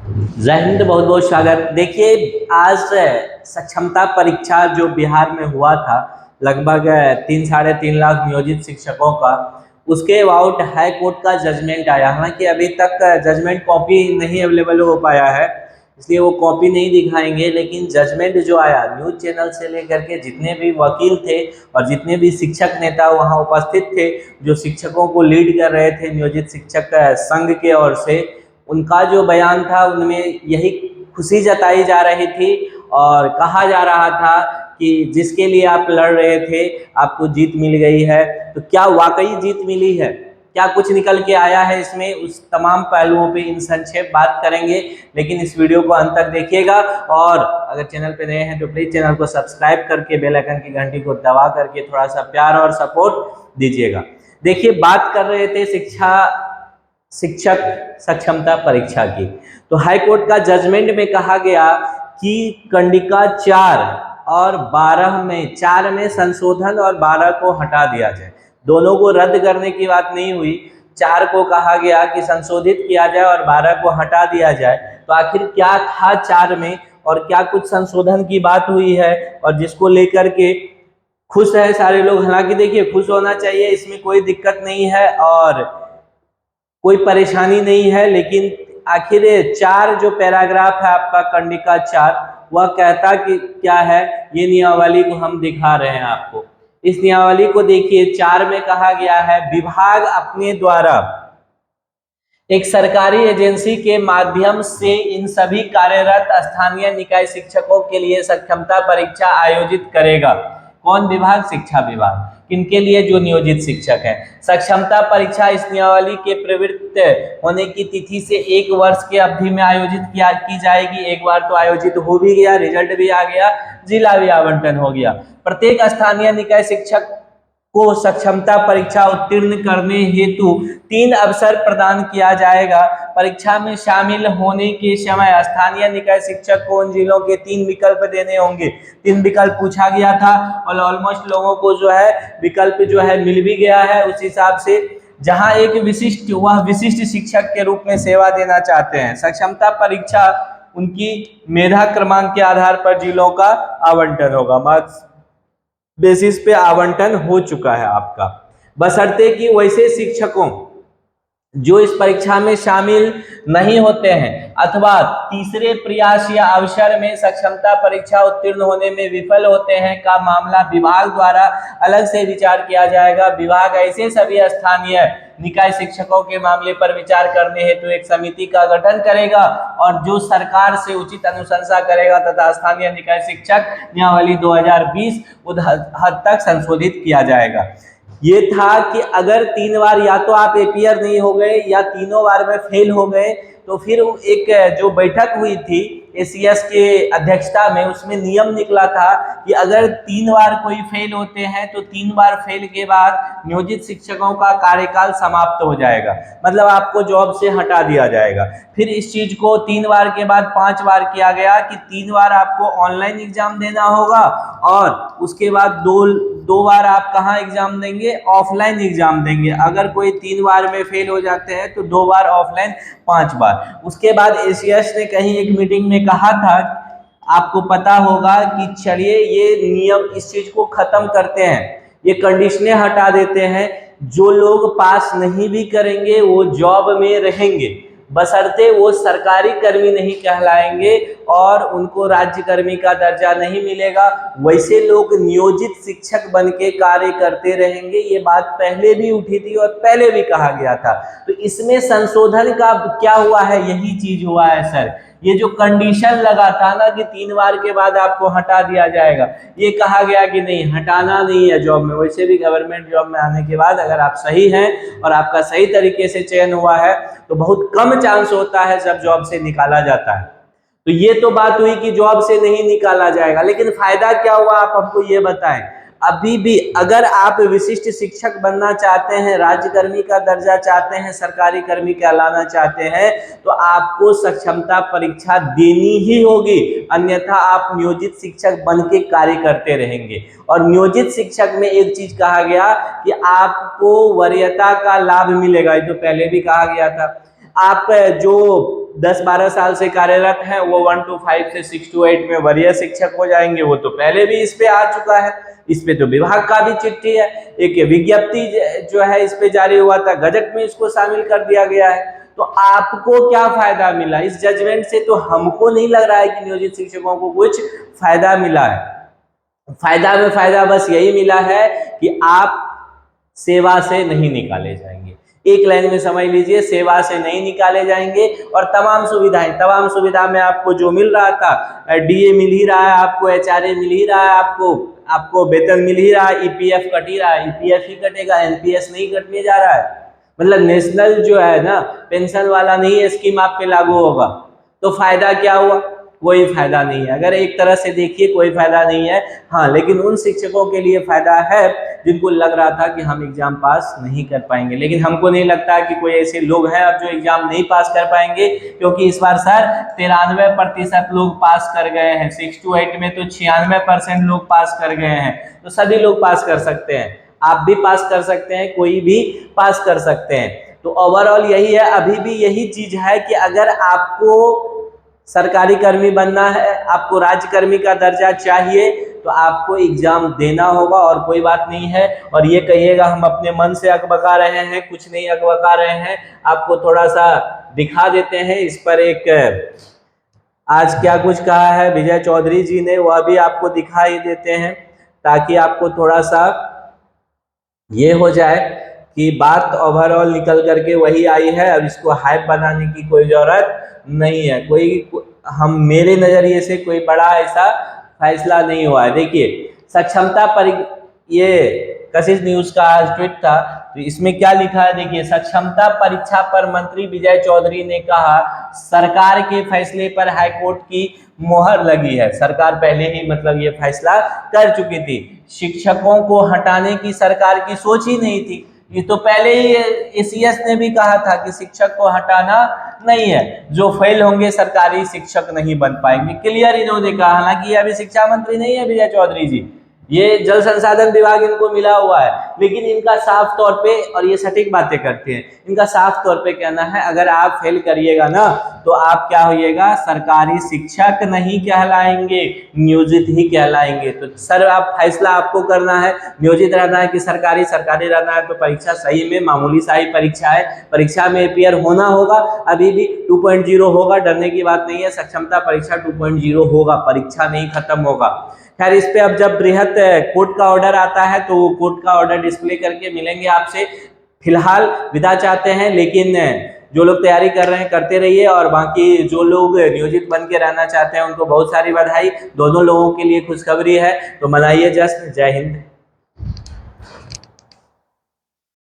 जय हिंद, बहुत बहुत स्वागत। देखिए, आज सक्षमता परीक्षा जो बिहार में हुआ था, लगभग 3 साढ़े 3 लाख नियोजित शिक्षकों का, उसके अबाउट हाई कोर्ट का जजमेंट आया। हालांकि अभी तक जजमेंट कॉपी नहीं अवेलेबल हो पाया है, इसलिए वो कॉपी नहीं दिखाएंगे। लेकिन जजमेंट जो आया, न्यूज़ चैनल से लेकर के जितने भी वकील थे और जितने भी शिक्षक नेता वहाँ उपस्थित थे, जो शिक्षकों को लीड कर रहे थे नियोजित शिक्षक संघ के ओर से, उनका जो बयान था उनमें यही खुशी जताई जा रही थी और कहा जा रहा था कि जिसके लिए आप लड़ रहे थे आपको जीत मिल गई है। तो क्या वाकई जीत मिली है? क्या कुछ निकल के आया है इसमें? उस तमाम पहलुओं पे इन संक्षेप बात करेंगे, लेकिन इस वीडियो को अंत तक देखिएगा। और अगर चैनल पे नए हैं तो प्लीज चैनल को सब्सक्राइब करके बेल आइकन की घंटी को दबा करके थोड़ा सा प्यार और सपोर्ट दीजिएगा। देखिए, बात कर रहे थे शिक्षक सक्षमता परीक्षा की। तो हाई कोर्ट का जजमेंट में कहा गया कि कंडिका 4 और 12 में, 4 में संशोधन और 12 को हटा दिया जाए। दोनों को रद्द करने की बात नहीं हुई, 4 को कहा गया कि संशोधित किया जाए और 12 को हटा दिया जाए। तो आखिर क्या था 4 में और क्या कुछ संशोधन की बात हुई है, और जिसको लेकर के खुश है सारे लोग। हालांकि देखिए, खुश होना चाहिए, इसमें कोई दिक्कत नहीं है और कोई परेशानी नहीं है। लेकिन आखिर 4 जो पैराग्राफ है आपका कंडिका 4, वह कहता कि क्या है, ये नियमावली को हम दिखा रहे हैं आपको। इस नियमावली को देखिए, 4 में कहा गया है, विभाग अपने द्वारा एक सरकारी एजेंसी के माध्यम से इन सभी कार्यरत स्थानीय निकाय शिक्षकों के लिए सक्षमता परीक्षा आयोजित करेगा। कौन विभाग? शिक्षा विभाग। किनके लिए? जो नियोजित शिक्षक है। सक्षमता परीक्षा इस नियमावली के प्रवृत्त होने की तिथि से 1 वर्ष के अवधि में आयोजित की जाएगी। एक बार तो आयोजित हो भी गया, रिजल्ट भी आ गया, जिला भी आवंटन हो गया। प्रत्येक स्थानीय निकाय शिक्षक को सक्षमता परीक्षा उत्तीर्ण करने हेतु 3 अवसर प्रदान किया जाएगा। परीक्षा में शामिल होने के समय स्थानीय निकाय शिक्षक को उन जिलों के 3 विकल्प देने होंगे। 3 विकल्प पूछा गया था और ऑलमोस्ट लोगों को जो है विकल्प जो है मिल भी गया है। उस हिसाब से जहां एक विशिष्ट शिक्षक के रूप में सेवा देना चाहते हैं। सक्षमता परीक्षा उनकी मेधा क्रमांक के आधार पर जिलों का आवंटन होगा। मार्क्स बेसिस पे आवंटन हो चुका है आपका, बशर्ते कि वैसे शिक्षकों जो इस परीक्षा में शामिल नहीं होते हैं अथवा तीसरे प्रयास या अवसर में सक्षमता परीक्षा उत्तीर्ण होने में विफल होते हैं का मामला विभाग द्वारा अलग से विचार किया जाएगा। विभाग ऐसे सभी स्थानीय निकाय शिक्षकों के मामले पर विचार करने हेतु एक समिति का गठन करेगा और जो सरकार से उचित अनुशंसा करेगा तथा स्थानीय निकाय शिक्षक नियमावली 2020 हद तक संशोधित किया जाएगा। ये था कि अगर 3 बार या तो आप एपीयर नहीं हो गए या तीनों बार में फेल हो गए, तो फिर एक जो बैठक हुई थी एसीएस के अध्यक्षता में, उसमें नियम निकला था कि अगर 3 बार कोई फेल होते हैं तो 3 बार फेल के बाद नियोजित शिक्षकों का कार्यकाल समाप्त हो जाएगा, मतलब आपको जॉब से हटा दिया जाएगा। फिर इस चीज को 3 बार के बाद 5 बार किया गया कि 3 बार आपको ऑनलाइन एग्जाम देना होगा और उसके बाद दो बार आप कहाँ एग्जाम देंगे? ऑफलाइन एग्जाम देंगे। अगर कोई 3 बार में फेल हो जाते हैं तो 2 बार ऑफलाइन, 5 बार। उसके बाद एसीएस ने कहीं एक मीटिंग में कहा था, आपको पता होगा कि चलिए ये नियम, इस चीज को खत्म करते हैं, ये कंडीशनें हटा देते हैं। जो लोग पास नहीं भी करेंगे वो जॉब में रहेंगे, बशर्ते वो सरकारी कर्मी नहीं कहलाएंगे और उनको राज्य कर्मी का दर्जा नहीं मिलेगा। वैसे लोग नियोजित शिक्षक बन के कार्य करते रहेंगे। ये बात पहले भी उठी थी और पहले भी कहा गया था। तो इसमें संशोधन का क्या हुआ है? यही चीज हुआ है सर। ये जो कंडीशन लगा था ना कि 3 बार के बाद आपको हटा दिया जाएगा, ये कहा गया कि नहीं, हटाना नहीं है जॉब में। वैसे भी गवर्नमेंट जॉब में आने के बाद अगर आप सही हैं और आपका सही तरीके से चयन हुआ है तो बहुत कम चांस होता है जब जॉब से निकाला जाता है। तो ये तो बात हुई कि जॉब से नहीं निकाला जाएगा, लेकिन फायदा क्या हुआ आप हमको ये बताएं। अभी भी अगर आप विशिष्ट शिक्षक बनना चाहते हैं, राज्यकर्मी का दर्जा चाहते हैं, सरकारी कर्मी कहलाना चाहते हैं, तो आपको सक्षमता परीक्षा देनी ही होगी, अन्यथा आप नियोजित शिक्षक बन के कार्य करते रहेंगे। और नियोजित शिक्षक में एक चीज कहा गया कि आपको वरीयता का लाभ मिलेगा, ये तो पहले भी कहा गया था। आप जो 10-12 साल से कार्यरत हैं वो 1 to 5 से 6 to 8 में वरीय शिक्षक हो जाएंगे। वो तो पहले भी इस पे आ चुका है, इस पे तो विभाग का भी चिट्ठी है, एक विज्ञप्ति जो है इस पे जारी हुआ था, गजट में इसको शामिल कर दिया गया है। तो आपको क्या फायदा मिला इस जजमेंट से? तो हमको नहीं लग रहा है कि नियोजित शिक्षकों को कुछ फायदा मिला है। फायदा में फायदा बस यही मिला है कि आप सेवा से नहीं निकाले जाएंगे। एक लाइन में समझ लीजिए, सेवा से नहीं निकाले जाएंगे और तमाम सुविधा में आपको जो मिल रहा था, डीए मिल ही रहा है आपको, एचआरए मिल ही रहा है आपको वेतन मिल ही रहा है, ईपीएफ कट ही रहा है, ईपीएफ ही कटेगा, एनपीएस नहीं कटने जा रहा है। मतलब नेशनल जो है ना पेंशन वाला नहीं स्कीम आप पे लागू होगा। तो फायदा क्या हुआ? कोई फायदा नहीं है। अगर एक तरह से देखिए कोई फायदा नहीं है। हाँ, लेकिन उन शिक्षकों के लिए फायदा है जिनको लग रहा था कि हम एग्जाम पास नहीं कर पाएंगे, लेकिन हमको नहीं लगता कि कोई ऐसे लोग हैं अब जो एग्जाम नहीं पास कर पाएंगे, क्योंकि इस बार सर 93% लोग पास कर गए हैं। 6 to 8 में तो 96% लोग पास कर गए हैं। तो सभी लोग पास कर सकते हैं, आप भी पास कर सकते हैं, कोई भी पास कर सकते हैं। तो ओवरऑल यही है, अभी भी यही चीज है कि अगर आपको सरकारी कर्मी बनना है, आपको राज्यकर्मी का दर्जा चाहिए, तो आपको एग्जाम देना होगा और कोई बात नहीं है। और ये कहिएगा हम अपने मन से अकबका रहे हैं, कुछ नहीं अकबका रहे हैं, आपको थोड़ा सा दिखा देते हैं। इस पर एक आज क्या कुछ कहा है विजय चौधरी जी ने, वह भी आपको दिखाई देते हैं, ताकि आपको थोड़ा सा ये हो जाए कि बात ओवरऑल निकल करके वही आई है। अब इसको हाइप बनाने की कोई जरूरत नहीं है। हम मेरे नजरिए से कोई बड़ा ऐसा फैसला नहीं हुआ है। देखिए सक्षमता ये कशिश न्यूज का आज ट्वीट था, तो इसमें क्या लिखा है देखिए, सक्षमता परीक्षा पर मंत्री विजय चौधरी ने कहा सरकार के फैसले पर हाईकोर्ट की मोहर लगी है। सरकार पहले ही मतलब ये फैसला कर चुकी थी, शिक्षकों को हटाने की सरकार की सोच ही नहीं थी। ये तो पहले ही एसीएस ने भी कहा था कि शिक्षक को हटाना नहीं है, जो फेल होंगे सरकारी शिक्षक नहीं बन पाएंगे, क्लियर इन्होंने कहा। हालांकि ये अभी शिक्षा मंत्री नहीं है विजय चौधरी जी, ये जल संसाधन विभाग इनको मिला हुआ है, लेकिन इनका साफ तौर पे, और ये सटीक बातें करते हैं, इनका साफ तौर पे कहना है अगर आप फेल करिएगा ना तो आप क्या होइएगा, सरकारी शिक्षक नहीं कहलाएंगे, नियोजित ही कहलाएंगे। तो सर आप फैसला आपको करना है, नियोजित रहना है कि सरकारी रहना है। तो परीक्षा सही में मामूली सा ही परीक्षा है, परीक्षा में अपियर होना होगा, अभी भी 2.0 होगा, डरने की बात नहीं है। सक्षमता परीक्षा 2.0 होगा, परीक्षा नहीं खत्म होगा। खैर इस पे अब जब बृहत कोर्ट का ऑर्डर आता है तो वो कोर्ट का ऑर्डर डिस्प्ले करके मिलेंगे आपसे। फिलहाल विदा चाहते हैं, लेकिन जो लोग तैयारी कर रहे हैं करते रहिए, और बाकी जो लोग नियोजित बन के रहना चाहते हैं उनको बहुत सारी बधाई। दोनों लोगों के लिए खुशखबरी है, तो मनाइए जश्न। जय हिंद।